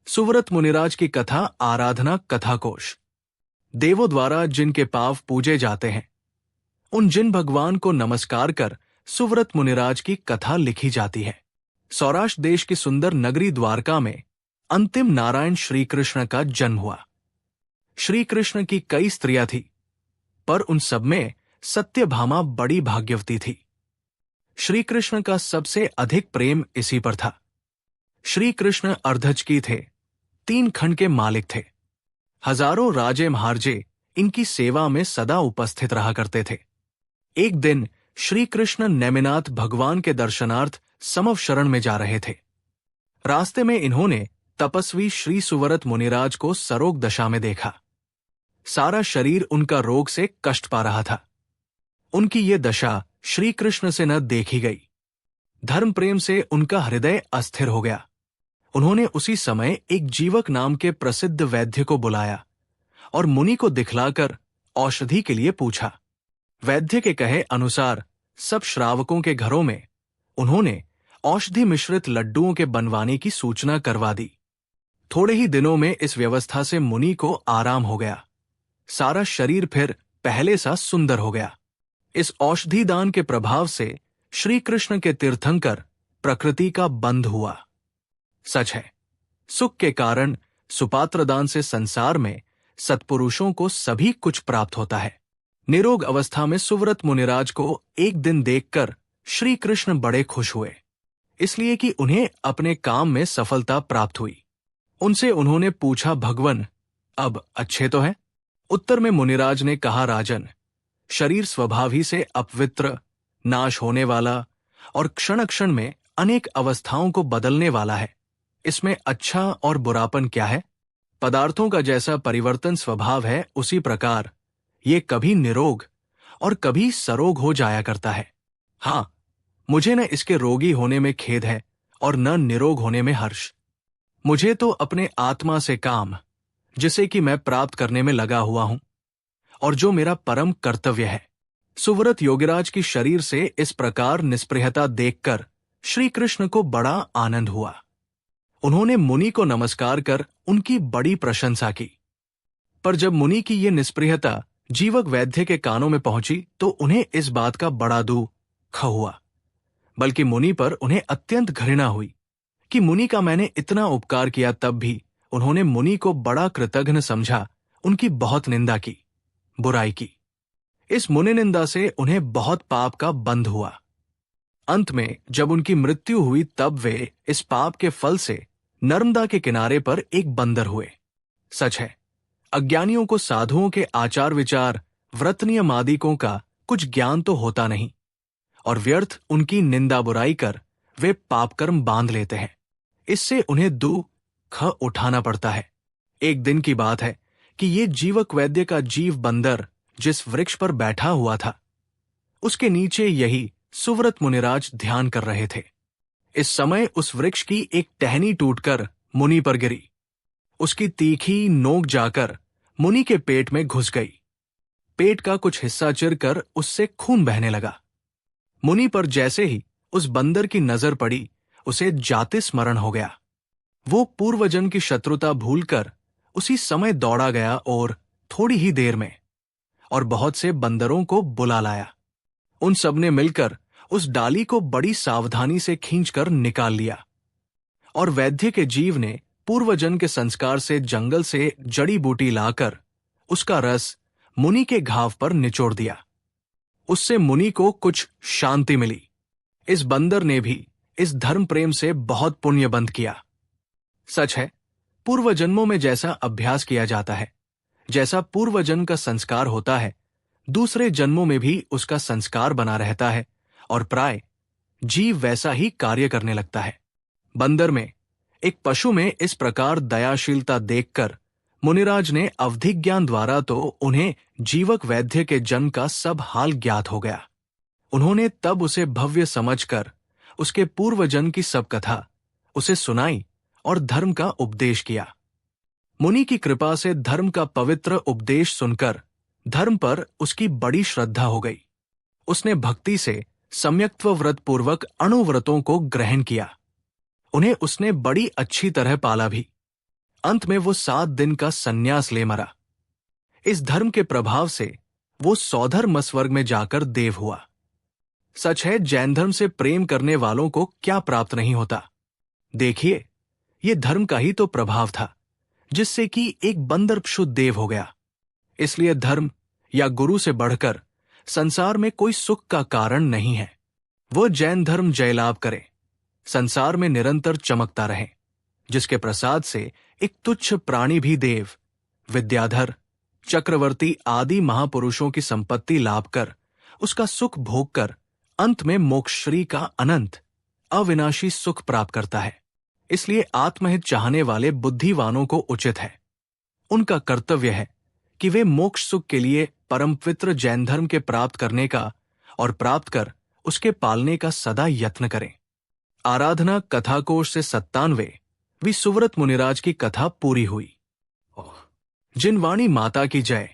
सुव्रत मुनिराज की कथा आराधना कथाकोश। देवों द्वारा जिनके पाव पूजे जाते हैं, उन जिन भगवान को नमस्कार कर सुव्रत मुनिराज की कथा लिखी जाती है। सौराष्ट्र देश की सुंदर नगरी द्वारका में अंतिम नारायण श्री कृष्ण का जन्म हुआ। श्री कृष्ण की कई स्त्रियां थी, पर उन सब में सत्यभामा बड़ी भाग्यवती थी। श्री कृष्ण का सबसे अधिक प्रेम इसी पर था। श्री कृष्ण अर्धचकी थे, 3 खंड के मालिक थे। हजारों राजे महारजे इनकी सेवा में सदा उपस्थित रहा करते थे। एक दिन श्री कृष्ण नेमिनाथ भगवान के दर्शनार्थ समव शरण में जा रहे थे। रास्ते में इन्होंने तपस्वी श्री सुव्रत मुनिराज को सरोग दशा में देखा। सारा शरीर उनका रोग से कष्ट पा रहा था। उनकी ये दशा श्री कृष्ण से न देखी गई। धर्म प्रेम से उनका हृदय अस्थिर हो गया। उन्होंने उसी समय एक जीवक नाम के प्रसिद्ध वैद्य को बुलाया और मुनि को दिखलाकर औषधि के लिए पूछा। वैद्य के कहे अनुसार सब श्रावकों के घरों में उन्होंने औषधि मिश्रित लड्डुओं के बनवाने की सूचना करवा दी। थोड़े ही दिनों में इस व्यवस्था से मुनि को आराम हो गया। सारा शरीर फिर पहले सा सुंदर हो गया। इस औषधि दान के प्रभाव से श्री कृष्ण के तीर्थंकर प्रकृति का बंध हुआ। सच है, सुख के कारण सुपात्र दान से संसार में सत्पुरुषों को सभी कुछ प्राप्त होता है। निरोग अवस्था में सुव्रत मुनिराज को एक दिन देखकर श्री कृष्ण बड़े खुश हुए, इसलिए कि उन्हें अपने काम में सफलता प्राप्त हुई। उनसे उन्होंने पूछा, भगवन अब अच्छे तो हैं? उत्तर में मुनिराज ने कहा, राजन, शरीर स्वभाव ही से अपवित्र, नाश होने वाला और क्षण क्षण में अनेक अवस्थाओं को बदलने वाला है। इसमें अच्छा और बुरापन क्या है? पदार्थों का जैसा परिवर्तन स्वभाव है, उसी प्रकार ये कभी निरोग और कभी सरोग हो जाया करता है। हाँ, मुझे न इसके रोगी होने में खेद है और न निरोग होने में हर्ष। मुझे तो अपने आत्मा से काम, जिसे कि मैं प्राप्त करने में लगा हुआ हूं और जो मेरा परम कर्तव्य है। सुव्रत योगिराज की शरीर से इस प्रकार निस्पृहता देखकर श्री कृष्ण को बड़ा आनंद हुआ। उन्होंने मुनि को नमस्कार कर उनकी बड़ी प्रशंसा की। पर जब मुनि की ये निस्पृहता जीवक वैद्य के कानों में पहुंची तो उन्हें इस बात का बड़ा दुख हुआ, बल्कि मुनि पर उन्हें अत्यंत घृणा हुई कि मुनि का मैंने इतना उपकार किया, तब भी उन्होंने मुनि को बड़ा कृतघ्न समझा, उनकी बहुत निंदा की, बुराई की। इस मुनि निंदा से उन्हें बहुत पाप का बंध हुआ। अंत में जब उनकी मृत्यु हुई तब वे इस पाप के फल से नर्मदा के किनारे पर एक बंदर हुए। सच है, अज्ञानियों को साधुओं के आचार विचार, व्रत नियम आदिकों का कुछ ज्ञान तो होता नहीं और व्यर्थ उनकी निंदा बुराई कर वे पापकर्म बांध लेते हैं। इससे उन्हें दुख उठाना पड़ता है। एक दिन की बात है कि ये जीवक वैद्य का जीव बंदर जिस वृक्ष पर बैठा हुआ था, उसके नीचे यही सुव्रत मुनिराज ध्यान कर रहे थे। इस समय उस वृक्ष की एक टहनी टूटकर मुनि पर गिरी। उसकी तीखी नोक जाकर मुनि के पेट में घुस गई। पेट का कुछ हिस्सा चिरकर उससे खून बहने लगा। मुनि पर जैसे ही उस बंदर की नजर पड़ी, उसे जाति स्मरण हो गया। वो पूर्वजन्म की शत्रुता भूलकर उसी समय दौड़ा गया और थोड़ी ही देर में और बहुत से बंदरों को बुला लाया। उन सब ने मिलकर उस डाली को बड़ी सावधानी से खींचकर निकाल लिया और वैद्य के जीव ने पूर्वजन्म के संस्कार से जंगल से जड़ी बूटी लाकर उसका रस मुनि के घाव पर निचोड़ दिया। उससे मुनि को कुछ शांति मिली। इस बंदर ने भी इस धर्म प्रेम से बहुत पुण्य बंध किया। सच है, पूर्व जन्मों में जैसा अभ्यास किया जाता है, जैसा पूर्व जन्म का संस्कार होता है, दूसरे जन्मों में भी उसका संस्कार बना रहता है और प्राय जीव वैसा ही कार्य करने लगता है। बंदर में, एक पशु में इस प्रकार दयाशीलता देखकर मुनिराज ने अवधि ज्ञान द्वारा तो उन्हें जीवक वैद्य के जन्म का सब हाल ज्ञात हो गया। उन्होंने तब उसे भव्य समझकर उसके पूर्व जन्म की सब कथा उसे सुनाई और धर्म का उपदेश किया। मुनि की कृपा से धर्म का पवित्र उपदेश सुनकर धर्म पर उसकी बड़ी श्रद्धा हो गई। उसने भक्ति से सम्यक्त्व व्रत पूर्वक अणुव्रतों को ग्रहण किया। उन्हें उसने बड़ी अच्छी तरह पाला भी। अंत में वो 7 दिन का संन्यास ले मरा। इस धर्म के प्रभाव से वो सौधर्म स्वर्ग में जाकर देव हुआ। सच है, जैन धर्म से प्रेम करने वालों को क्या प्राप्त नहीं होता। देखिए, ये धर्म का ही तो प्रभाव था जिससे कि एक बंदर शुद्ध देव हो गया। इसलिए धर्म या गुरु से बढ़कर संसार में कोई सुख का कारण नहीं है। वो जैन धर्म जयलाभ करे, संसार में निरंतर चमकता रहे, जिसके प्रसाद से एक तुच्छ प्राणी भी देव, विद्याधर, चक्रवर्ती आदि महापुरुषों की संपत्ति लाभ कर, उसका सुख भोग कर अंत में मोक्षश्री का अनंत अविनाशी सुख प्राप्त करता है। इसलिए आत्महित चाहने वाले बुद्धिवानों को उचित है, उनका कर्तव्य है कि वे मोक्ष सुख के लिए परम पवित्र जैन धर्म के प्राप्त करने का और प्राप्त कर उसके पालने का सदा यत्न करें। आराधना कथाकोश से 97वीं सुव्रत मुनिराज की कथा पूरी हुई। जिनवाणी माता की जय।